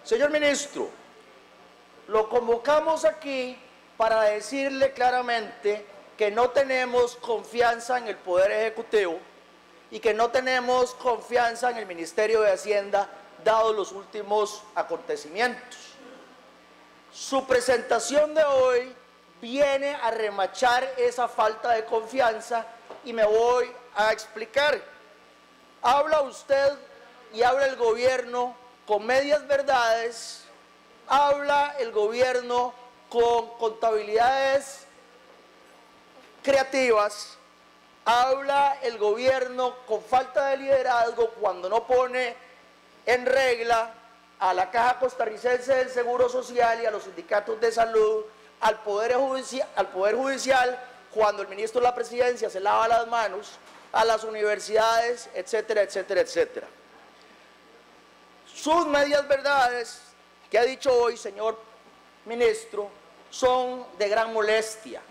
Señor ministro, lo convocamos aquí para decirle claramente que no tenemos confianza en el Poder Ejecutivo y que no tenemos confianza en el Ministerio de Hacienda, dados los últimos acontecimientos. Su presentación de hoy viene a remachar esa falta de confianza y me voy a explicar. Habla usted y habla el gobierno con medias verdades, habla el gobierno con contabilidades creativas, habla el gobierno con falta de liderazgo cuando no pone en regla a la Caja Costarricense del Seguro Social y a los sindicatos de salud, al Poder Judicial, cuando el ministro de la Presidencia se lava las manos, a las universidades, etcétera, etcétera, etcétera. Sus medias verdades que ha dicho hoy, señor ministro, son de gran molestia.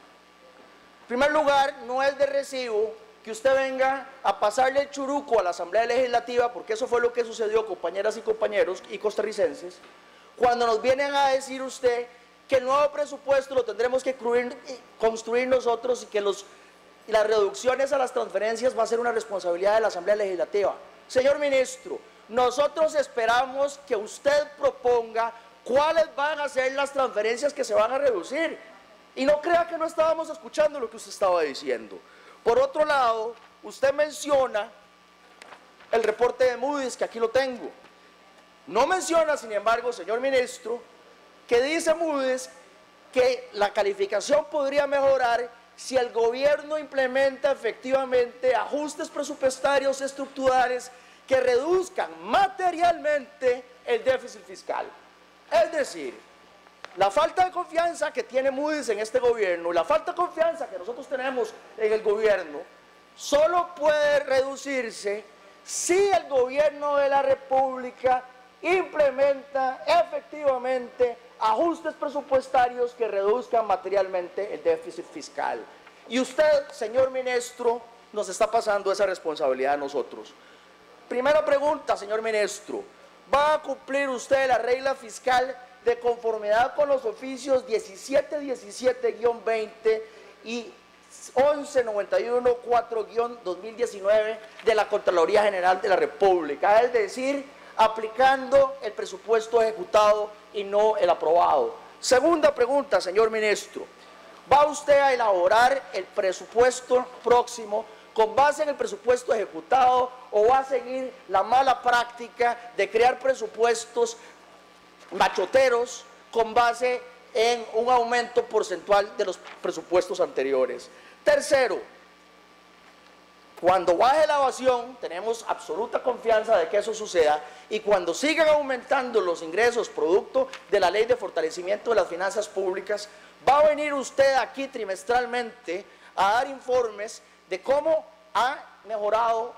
En primer lugar, no es de recibo que usted venga a pasarle el churuco a la Asamblea Legislativa, porque eso fue lo que sucedió, compañeras y compañeros y costarricenses, cuando nos vienen a decir usted que el nuevo presupuesto lo tendremos que construir nosotros y que las reducciones a las transferencias va a ser una responsabilidad de la Asamblea Legislativa. Señor ministro, nosotros esperamos que usted proponga cuáles van a ser las transferencias que se van a reducir. Y no crea que no estábamos escuchando lo que usted estaba diciendo. Por otro lado, usted menciona el reporte de Moody's, que aquí lo tengo. No menciona, sin embargo, señor ministro, que dice Moody's que la calificación podría mejorar si el gobierno implementa efectivamente ajustes presupuestarios estructurales que reduzcan materialmente el déficit fiscal. Es decir, la falta de confianza que tiene Moody's en este gobierno, la falta de confianza que nosotros tenemos en el gobierno, solo puede reducirse si el gobierno de la República implementa efectivamente ajustes presupuestarios que reduzcan materialmente el déficit fiscal. Y usted, señor ministro, nos está pasando esa responsabilidad a nosotros. Primera pregunta, señor ministro, ¿va a cumplir usted la regla fiscal de conformidad con los oficios 1717-20 y 1191-4-2019 de la Contraloría General de la República? Es decir, aplicando el presupuesto ejecutado y no el aprobado. Segunda pregunta, señor ministro, ¿va usted a elaborar el presupuesto próximo con base en el presupuesto ejecutado o va a seguir la mala práctica de crear presupuestos machoteros con base en un aumento porcentual de los presupuestos anteriores? Tercero, cuando baje la evasión, tenemos absoluta confianza de que eso suceda, y cuando sigan aumentando los ingresos producto de la Ley de Fortalecimiento de las Finanzas Públicas, va a venir usted aquí trimestralmente a dar informes de cómo ha mejorado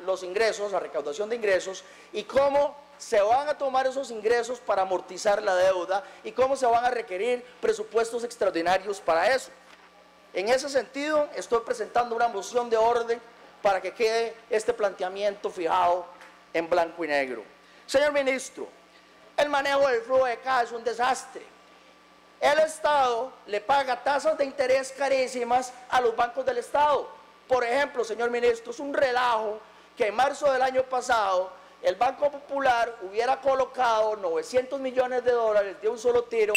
los ingresos, la recaudación de ingresos, y cómo se van a tomar esos ingresos para amortizar la deuda y cómo se van a requerir presupuestos extraordinarios para eso. En ese sentido, estoy presentando una moción de orden para que quede este planteamiento fijado en blanco y negro. Señor ministro, el manejo del flujo de caja es un desastre. El Estado le paga tasas de interés carísimas a los bancos del Estado. Por ejemplo, señor ministro, es un relajo que en marzo del año pasado el Banco Popular hubiera colocado 900 millones de dólares de un solo tiro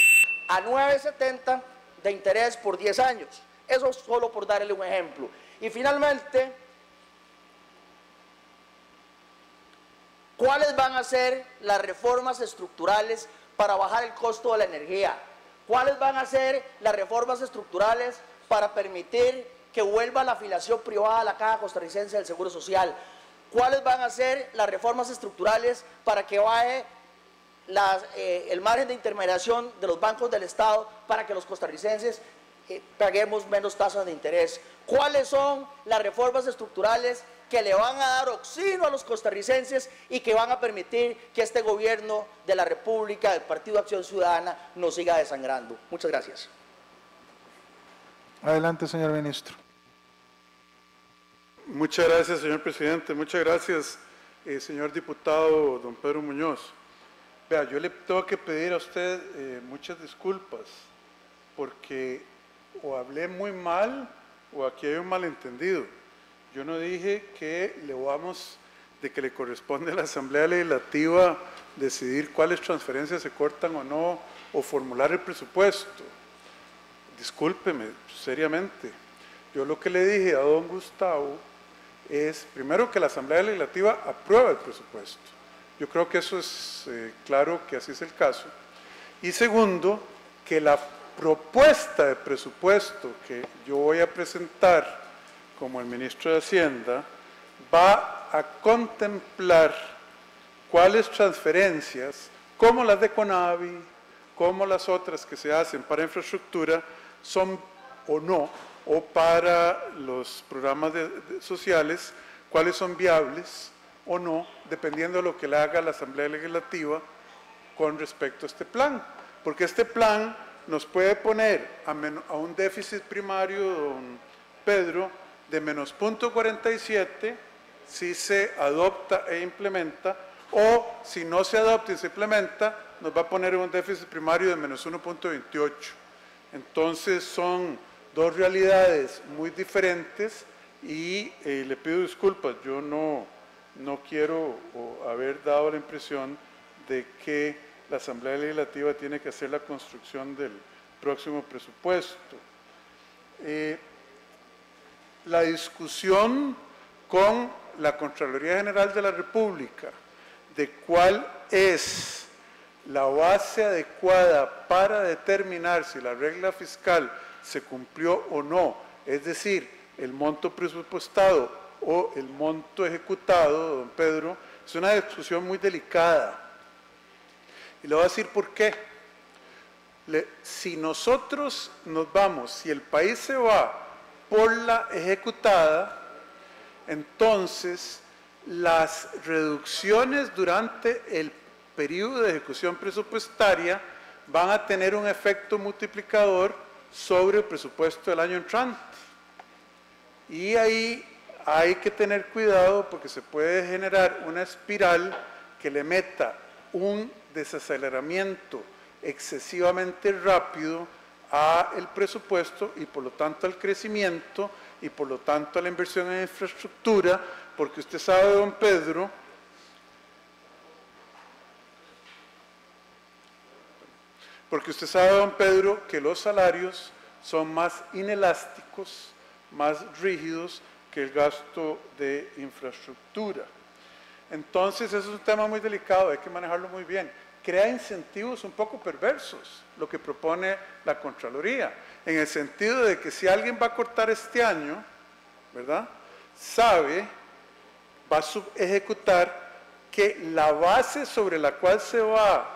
a 9.70 de interés por 10 años. Eso solo por darle un ejemplo. Y finalmente, ¿cuáles van a ser las reformas estructurales para bajar el costo de la energía? ¿Cuáles van a ser las reformas estructurales para permitir que vuelva la afiliación privada a la Caja Costarricense del Seguro Social? ¿Cuáles van a ser las reformas estructurales para que baje el margen de intermediación de los bancos del Estado para que los costarricenses paguemos menos tasas de interés? ¿Cuáles son las reformas estructurales que le van a dar oxígeno a los costarricenses y que van a permitir que este gobierno de la República, del Partido Acción Ciudadana, nos siga desangrando? Muchas gracias. Adelante, señor ministro. Muchas gracias, señor presidente. Muchas gracias, señor diputado don Pedro Muñoz. Vea, yo le tengo que pedir a usted muchas disculpas, porque o hablé muy mal o aquí hay un malentendido. Yo no dije que de que le corresponde a la Asamblea Legislativa decidir cuáles transferencias se cortan o no, o formular el presupuesto. Discúlpeme, seriamente. Yo lo que le dije a don Gustavo es, primero, que la Asamblea Legislativa aprueba el presupuesto. Yo creo que eso es claro que así es el caso. Y segundo, que la propuesta de presupuesto que yo voy a presentar como el ministro de Hacienda va a contemplar cuáles transferencias, como las de CONAVI, como las otras que se hacen para infraestructura, son o no, o para los programas sociales, cuáles son viables o no, dependiendo de lo que le haga la Asamblea Legislativa con respecto a este plan. Porque este plan nos puede poner a un déficit primario, don Pedro, de menos 0.47 si se adopta e implementa, o si no se adopta y se implementa, nos va a poner un déficit primario de menos 1.28. Entonces son dos realidades muy diferentes y le pido disculpas, yo no quiero haber dado la impresión de que la Asamblea Legislativa tiene que hacer la construcción del próximo presupuesto. La discusión con la Contraloría General de la República de cuál es la base adecuada para determinar si la regla fiscal se cumplió o no, es decir, el monto presupuestado o el monto ejecutado, don Pedro, es una discusión muy delicada. Y le voy a decir por qué. Si nosotros nos vamos, si el país se va por la ejecutada, entonces las reducciones durante el periodo de ejecución presupuestaria van a tener un efecto multiplicador sobre el presupuesto del año entrante. Y ahí hay que tener cuidado porque se puede generar una espiral que le meta un desaceleramiento excesivamente rápido al presupuesto y por lo tanto al crecimiento y por lo tanto a la inversión en infraestructura, porque usted sabe, don Pedro, que los salarios son más inelásticos, más rígidos que el gasto de infraestructura. Entonces, eso es un tema muy delicado, hay que manejarlo muy bien. Crea incentivos un poco perversos, lo que propone la Contraloría, en el sentido de que si alguien va a cortar este año, ¿verdad?, va a subejecutar que la base sobre la cual se va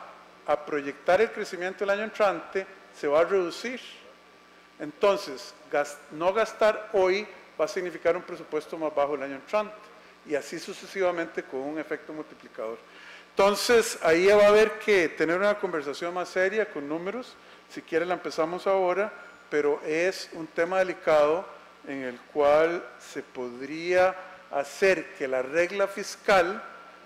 a proyectar el crecimiento del año entrante se va a reducir. Entonces, no gastar hoy va a significar un presupuesto más bajo el año entrante, y así sucesivamente con un efecto multiplicador. Entonces, ahí va a haber que tener una conversación más seria con números. Si quiere la empezamos ahora, pero es un tema delicado en el cual se podría hacer que la regla fiscal,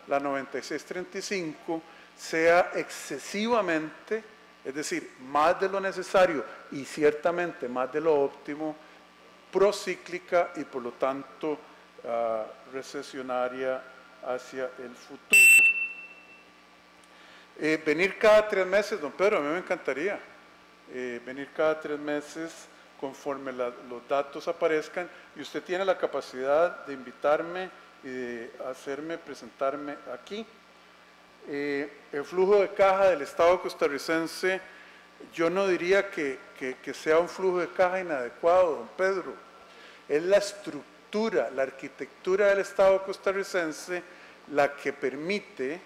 la 9635, sea excesivamente, es decir, más de lo necesario y ciertamente más de lo óptimo, procíclica y por lo tanto recesionaria hacia el futuro. Venir cada 3 meses, don Pedro, a mí me encantaría venir cada 3 meses conforme los datos aparezcan, y usted tiene la capacidad de invitarme y de presentarme aquí. El flujo de caja del Estado costarricense, yo no diría que sea un flujo de caja inadecuado, don Pedro. Es la estructura, la arquitectura del Estado costarricense la que permite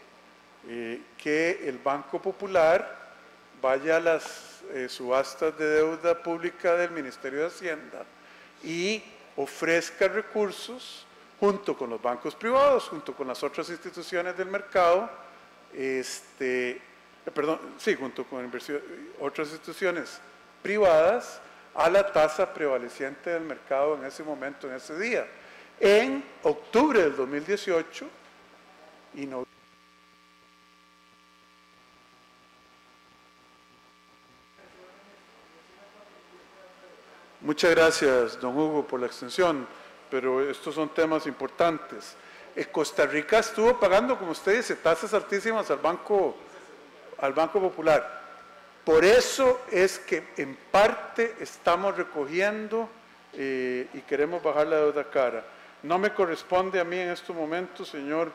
que el Banco Popular vaya a las subastas de deuda pública del Ministerio de Hacienda y ofrezca recursos junto con los bancos privados, junto con las otras instituciones del mercado, junto con otras instituciones privadas, a la tasa prevaleciente del mercado en ese momento, en ese día. En octubre del 2018 y noviembre Muchas gracias, don Hugo, por la extensión, pero estos son temas importantes. Costa Rica estuvo pagando, como usted dice, tasas altísimas al Banco Popular. Por eso es que en parte estamos recogiendo y queremos bajar la deuda cara. No me corresponde a mí en estos momentos, señor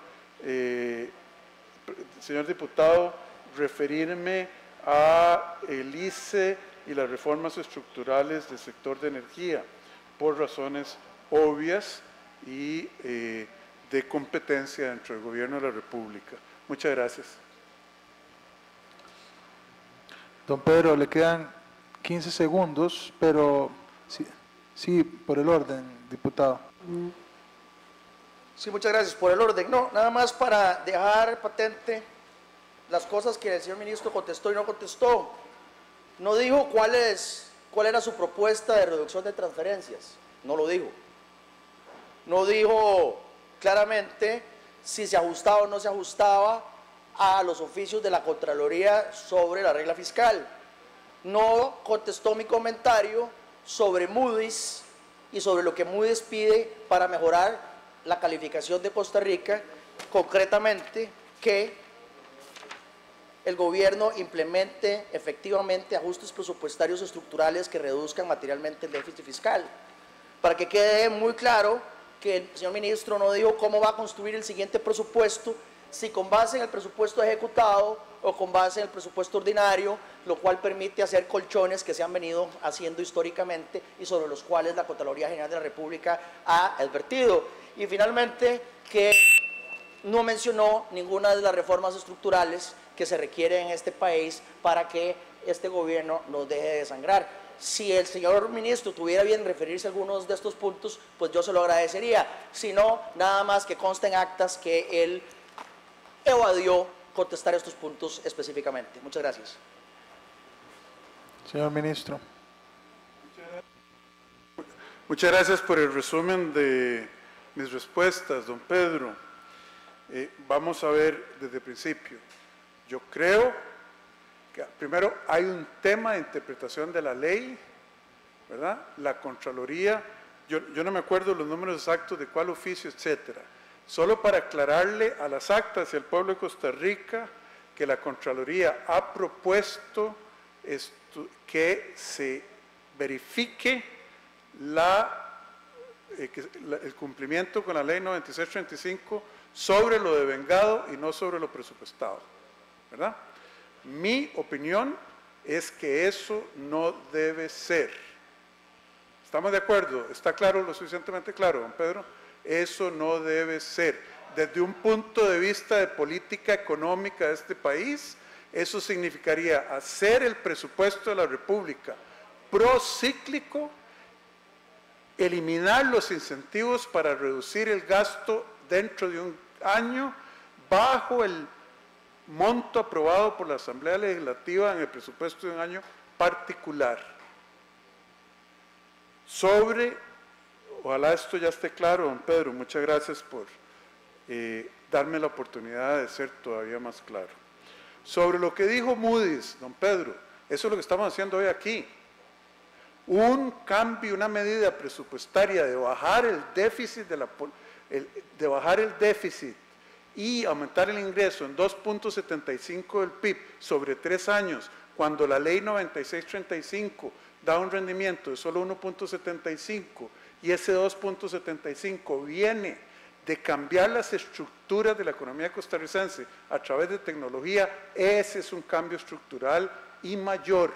diputado, referirme a el ICE y las reformas estructurales del sector de energía, por razones obvias y de competencia dentro del Gobierno de la República. Muchas gracias. Don Pedro, le quedan 15 segundos, pero sí, por el orden, diputado. Sí, muchas gracias. Por el orden, no, nada más para dejar patente las cosas que el señor ministro contestó y no contestó. No dijo cuál era su propuesta de reducción de transferencias, no lo dijo. No dijo claramente si se ajustaba o no se ajustaba a los oficios de la Contraloría sobre la regla fiscal. No contestó mi comentario sobre Moody's y sobre lo que Moody's pide para mejorar la calificación de Costa Rica, concretamente que el gobierno implemente efectivamente ajustes presupuestarios estructurales que reduzcan materialmente el déficit fiscal. Para que quede muy claro que el señor ministro no dijo cómo va a construir el siguiente presupuesto, si con base en el presupuesto ejecutado o con base en el presupuesto ordinario, lo cual permite hacer colchones que se han venido haciendo históricamente y sobre los cuales la Contraloría General de la República ha advertido. Y finalmente, que no mencionó ninguna de las reformas estructurales que se requieren en este país para que este gobierno nos deje de sangrar. Si el señor ministro tuviera bien referirse a algunos de estos puntos, pues yo se lo agradecería. Si no, nada más que conste en actas que él evadió contestar estos puntos específicamente. Muchas gracias. Señor ministro. Muchas gracias por el resumen de mis respuestas, don Pedro. Vamos a ver desde el principio. Yo creo que primero hay un tema de interpretación de la ley, ¿verdad? La Contraloría, yo no me acuerdo los números exactos de cuál oficio, etcétera. Solo para aclararle a las actas y al pueblo de Costa Rica que la Contraloría ha propuesto que se verifique el cumplimiento con la ley 9635 sobre lo devengado y no sobre lo presupuestado, ¿verdad? Mi opinión es que eso no debe ser. ¿Estamos de acuerdo? ¿Está claro, lo suficientemente claro, don Pedro? Eso no debe ser. Desde un punto de vista de política económica de este país, eso significaría hacer el presupuesto de la República procíclico, eliminar los incentivos para reducir el gasto dentro de un año bajo el monto aprobado por la Asamblea Legislativa en el presupuesto de un año particular. Ojalá esto ya esté claro, don Pedro, muchas gracias por darme la oportunidad de ser todavía más claro. Sobre lo que dijo Moody's, don Pedro, eso es lo que estamos haciendo hoy aquí. Un cambio, una medida presupuestaria de bajar el déficit, y aumentar el ingreso en 2.75 del PIB sobre 3 años, cuando la ley 9635 da un rendimiento de solo 1.75 y ese 2.75 viene de cambiar las estructuras de la economía costarricense a través de tecnología, ese es un cambio estructural y mayor.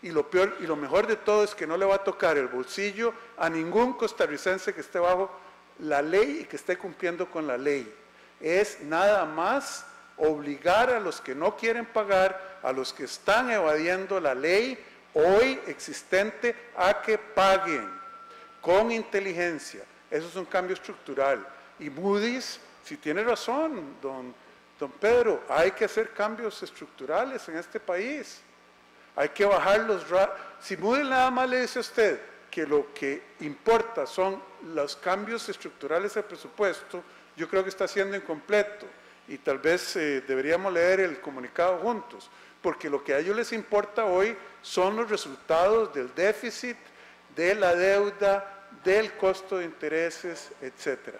Y lo peor y lo mejor de todo es que no le va a tocar el bolsillo a ningún costarricense que esté bajo la ley y que esté cumpliendo con la ley. Es nada más obligar a los que no quieren pagar, a los que están evadiendo la ley hoy existente, a que paguen con inteligencia. Eso es un cambio estructural. Y Moody's, si tiene razón, don Pedro, hay que hacer cambios estructurales en este país. Hay que bajar los... Si Moody's nada más le dice a usted que lo que importa son los cambios estructurales del presupuesto, yo creo que está siendo incompleto y tal vez deberíamos leer el comunicado juntos, porque lo que a ellos les importa hoy son los resultados del déficit, de la deuda, del costo de intereses, etc.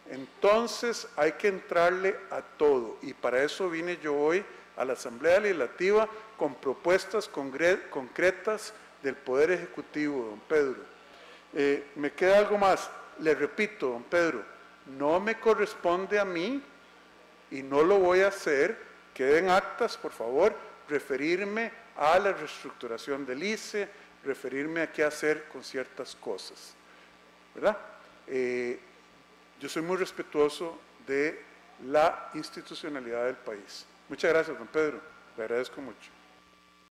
Entonces hay que entrarle a todo, y para eso vine yo hoy a la Asamblea Legislativa con propuestas concretas del Poder Ejecutivo, don Pedro. Me queda algo más. Le repito, don Pedro, no me corresponde a mí, y no lo voy a hacer, queden actas, por favor, referirme a la reestructuración del ICE, referirme a qué hacer con ciertas cosas, ¿verdad? Yo soy muy respetuoso de la institucionalidad del país. Muchas gracias, don Pedro. Le agradezco mucho.